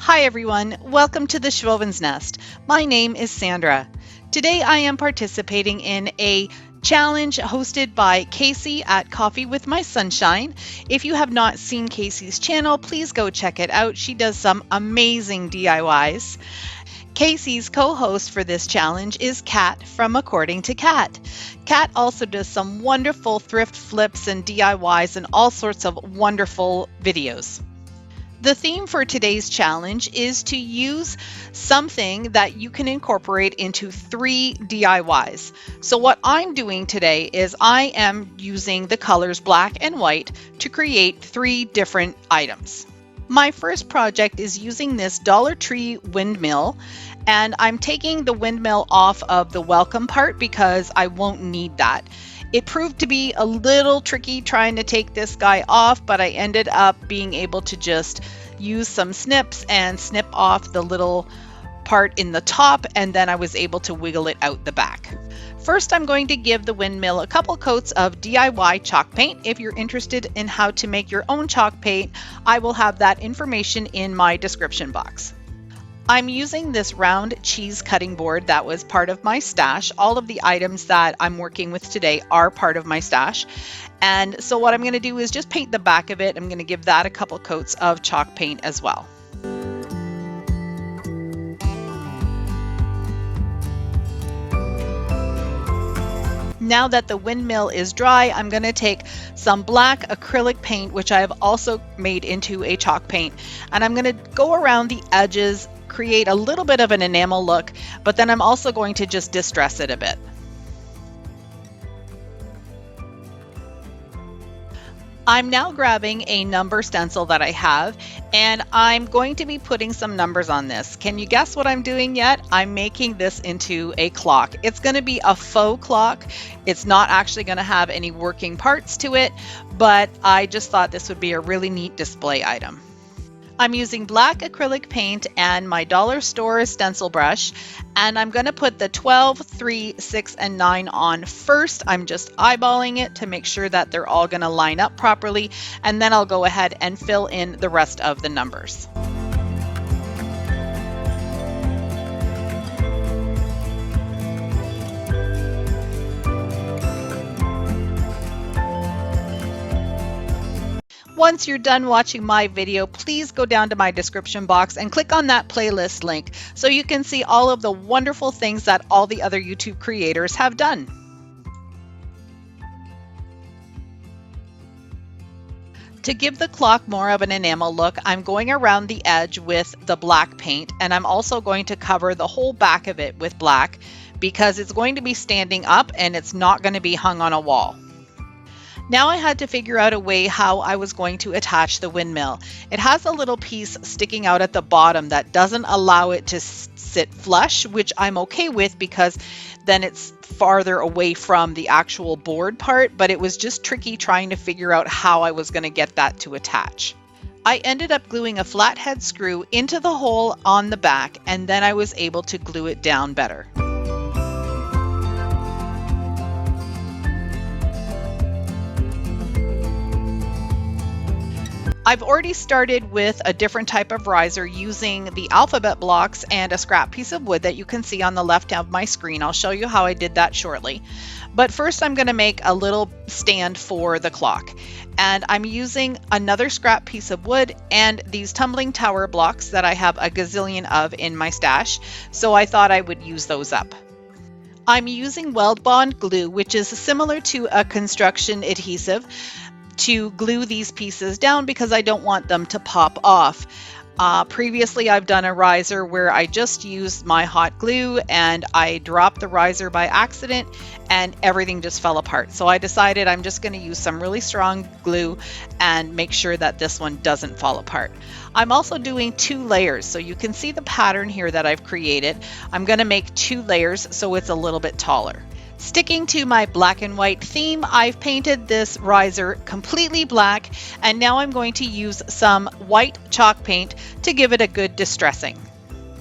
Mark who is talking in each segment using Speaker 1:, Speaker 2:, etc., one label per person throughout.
Speaker 1: Hi everyone, welcome to the Schwowin's Nest. My name is Sandra. Today I am participating in a challenge hosted by Casey at Coffee with My Sunshine. If you have not seen Casey's channel, please go check it out. She does some amazing DIYs. Casey's co-host for this challenge is Kat from According to Kat. Kat also does some wonderful thrift flips and DIYs and all sorts of wonderful videos. The theme for today's challenge is to use something that you can incorporate into 3 DIYs. So what I'm doing today is I am using the colors black and white to create 3 different items. My first project is using this Dollar Tree windmill, and I'm taking the windmill off of the welcome part because I won't need that. It proved to be a little tricky trying to take this guy off, but I ended up being able to just use some snips and snip off the little part in the top, and then I was able to wiggle it out the back. First, I'm going to give the windmill a couple coats of DIY chalk paint. If you're interested in how to make your own chalk paint, I will have that information in my description box. I'm using this round cheese cutting board that was part of my stash. All of the items that I'm working with today are part of my stash. And so what I'm going to do is just paint the back of it. I'm going to give that a couple coats of chalk paint as well. Now that the windmill is dry, I'm going to take some black acrylic paint, which I have also made into a chalk paint, and I'm going to go around the edges, create a little bit of an enamel look, but then I'm also going to just distress it a bit. I'm now grabbing a number stencil that I have, and I'm going to be putting some numbers on this. Can you guess what I'm doing yet? I'm making this into a clock. It's going to be a faux clock. It's not actually going to have any working parts to it, but I just thought this would be a really neat display item. I'm using black acrylic paint and my dollar store stencil brush, and I'm going to put the 12, 3, 6, and 9 on first. I'm just eyeballing it to make sure that they're all going to line up properly, and then I'll go ahead and fill in the rest of the numbers. Once you're done watching my video, please go down to my description box and click on that playlist link so you can see all of the wonderful things that all the other YouTube creators have done. To give the clock more of an enamel look, I'm going around the edge with the black paint, and I'm also going to cover the whole back of it with black because it's going to be standing up and it's not going to be hung on a wall. Now I had to figure out a way how I was going to attach the windmill. It has a little piece sticking out at the bottom that doesn't allow it to sit flush, which I'm okay with because then it's farther away from the actual board part, but it was just tricky trying to figure out how I was going to get that to attach. I ended up gluing a flathead screw into the hole on the back, and then I was able to glue it down better. I've already started with a different type of riser using the alphabet blocks and a scrap piece of wood that you can see on the left of my screen. I'll show you how I did that shortly. But first I'm going to make a little stand for the clock. And I'm using another scrap piece of wood and these tumbling tower blocks that I have a gazillion of in my stash. So I thought I would use those up. I'm using Weld Bond glue, which is similar to a construction adhesive, to glue these pieces down because I don't want them to pop off. Previously, I've done a riser where I just used my hot glue and I dropped the riser by accident and everything just fell apart. So I decided I'm just going to use some really strong glue and make sure that this one doesn't fall apart. I'm also doing 2 layers, so you can see the pattern here that I've created. I'm going to make 2 layers so it's a little bit taller. Sticking to my black and white theme, I've painted this riser completely black, and now I'm going to use some white chalk paint to give it a good distressing.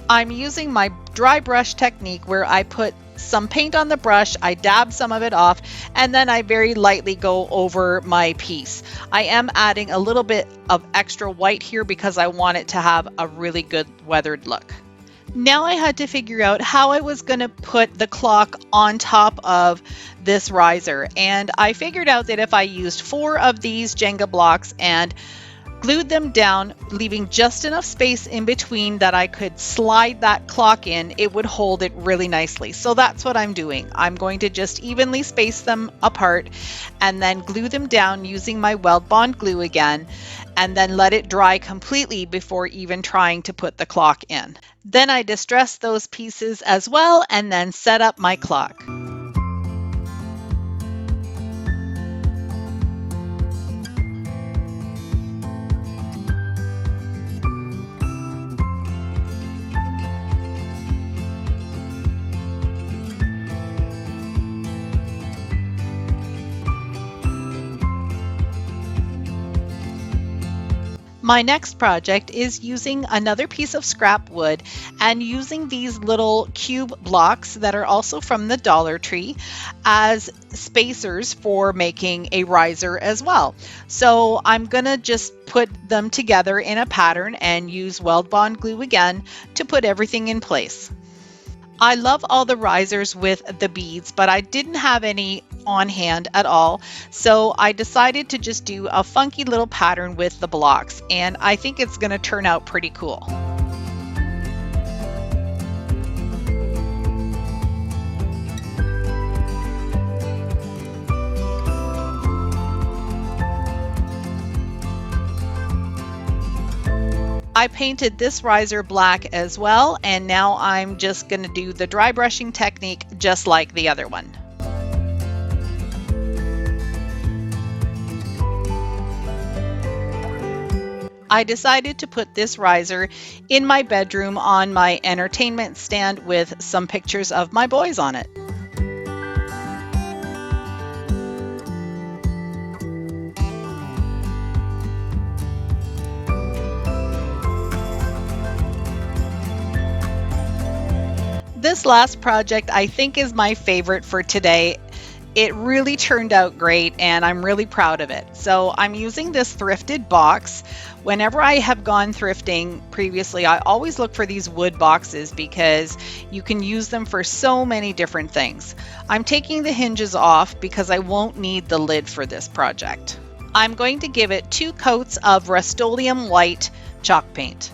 Speaker 1: I'm using my dry brush technique where I put some paint on the brush, I dab some of it off, and then I very lightly go over my piece. I am adding a little bit of extra white here because I want it to have a really good weathered look. Now I had to figure out how I was going to put the clock on top of this riser, and I figured out that if I used 4 of these Jenga blocks and glued them down, leaving just enough space in between that I could slide that clock in, it would hold it really nicely. So that's what I'm doing. I'm going to just evenly space them apart and then glue them down using my Weld Bond glue again, and then let it dry completely before even trying to put the clock in. Then I distress those pieces as well and then set up my clock. My next project is using another piece of scrap wood and using these little cube blocks that are also from the Dollar Tree as spacers for making a riser as well. So I'm gonna just put them together in a pattern and use Weld Bond glue again to put everything in place. I love all the risers with the beads, but I didn't have any on hand at all, so I decided to just do a funky little pattern with the blocks, and I think it's going to turn out pretty cool. I painted this riser black as well, and now I'm just going to do the dry brushing technique just like the other one. I decided to put this riser in my bedroom on my entertainment stand with some pictures of my boys on it. This last project I think is my favorite for today. It really turned out great and I'm really proud of it. So I'm using this thrifted box. Whenever I have gone thrifting previously, I always look for these wood boxes because you can use them for so many different things. I'm taking the hinges off because I won't need the lid for this project. I'm going to give it 2 coats of Rust-Oleum white chalk paint.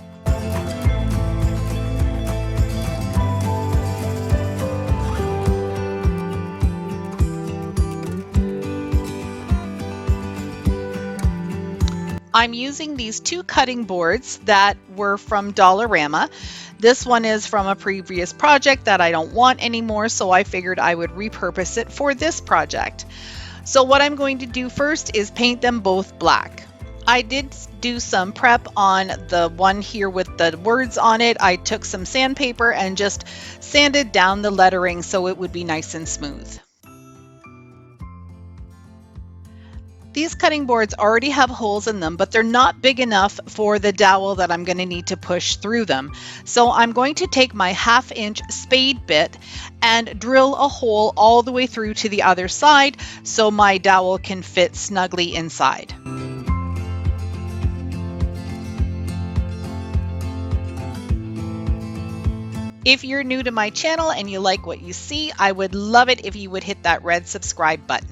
Speaker 1: I'm using these 2 cutting boards that were from Dollarama. This one is from a previous project that I don't want anymore, so I figured I would repurpose it for this project. So what I'm going to do first is paint them both black. I did do some prep on the one here with the words on it. I took some sandpaper and just sanded down the lettering so it would be nice and smooth. These cutting boards already have holes in them, but they're not big enough for the dowel that I'm going to need to push through them. So I'm going to take my 1/2-inch spade bit and drill a hole all the way through to the other side so my dowel can fit snugly inside. If you're new to my channel and you like what you see, I would love it if you would hit that red subscribe button.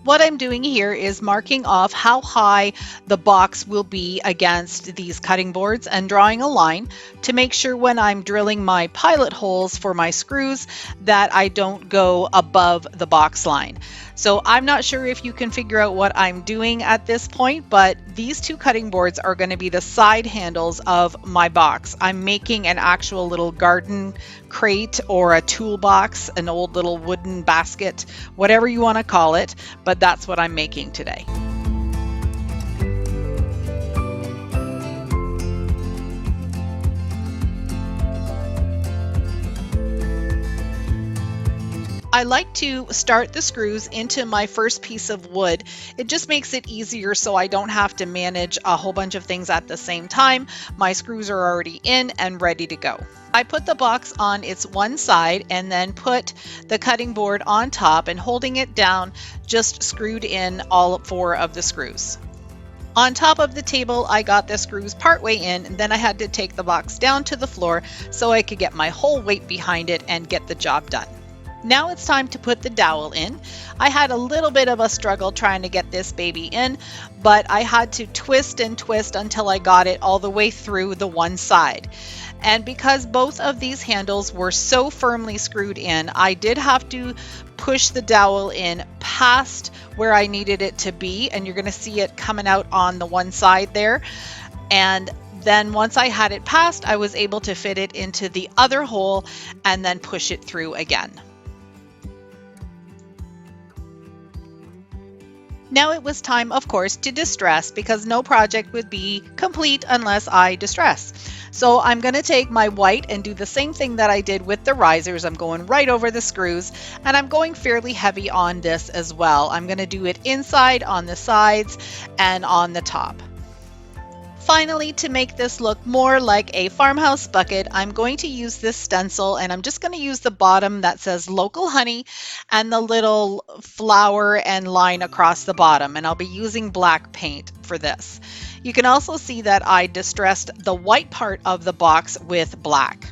Speaker 1: What I'm doing here is marking off how high the box will be against these cutting boards and drawing a line to make sure when I'm drilling my pilot holes for my screws that I don't go above the box line. So I'm not sure if you can figure out what I'm doing at this point, but these 2 cutting boards are going to be the side handles of my box. I'm making an actual little garden crate or a toolbox, an old little wooden basket, whatever you want to call it, but that's what I'm making today. I like to start the screws into my first piece of wood. It just makes it easier so I don't have to manage a whole bunch of things at the same time. My screws are already in and ready to go. I put the box on its one side and then put the cutting board on top, and holding it down, just screwed in all 4 of the screws. On top of the table, I got the screws partway in, and then I had to take the box down to the floor so I could get my whole weight behind it and get the job done. Now it's time to put the dowel in. I had a little bit of a struggle trying to get this baby in, but I had to twist and twist until I got it all the way through the one side. And because both of these handles were so firmly screwed in, I did have to push the dowel in past where I needed it to be, and you're going to see it coming out on the one side there. And then once I had it past, I was able to fit it into the other hole and then push it through again. Now it was time, of course, to distress, because no project would be complete unless I distress. So I'm going to take my white and do the same thing that I did with the risers. I'm going right over the screws, and I'm going fairly heavy on this as well. I'm going to do it inside, on the sides, and on the top. Finally, to make this look more like a farmhouse bucket, I'm going to use this stencil, and I'm just going to use the bottom that says local honey and the little flower and line across the bottom, and I'll be using black paint for this. You can also see that I distressed the white part of the box with black.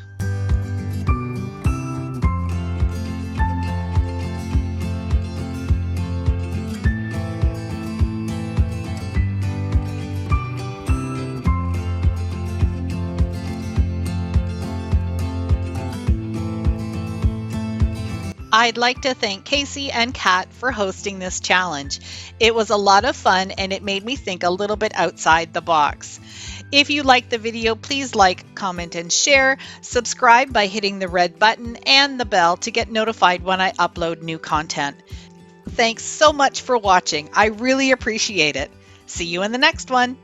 Speaker 1: I'd like to thank Casey and Kat for hosting this challenge. It was a lot of fun, and it made me think a little bit outside the box. If you liked the video, please like, comment, and share. Subscribe by hitting the red button and the bell to get notified when I upload new content. Thanks so much for watching. I really appreciate it. See you in the next one.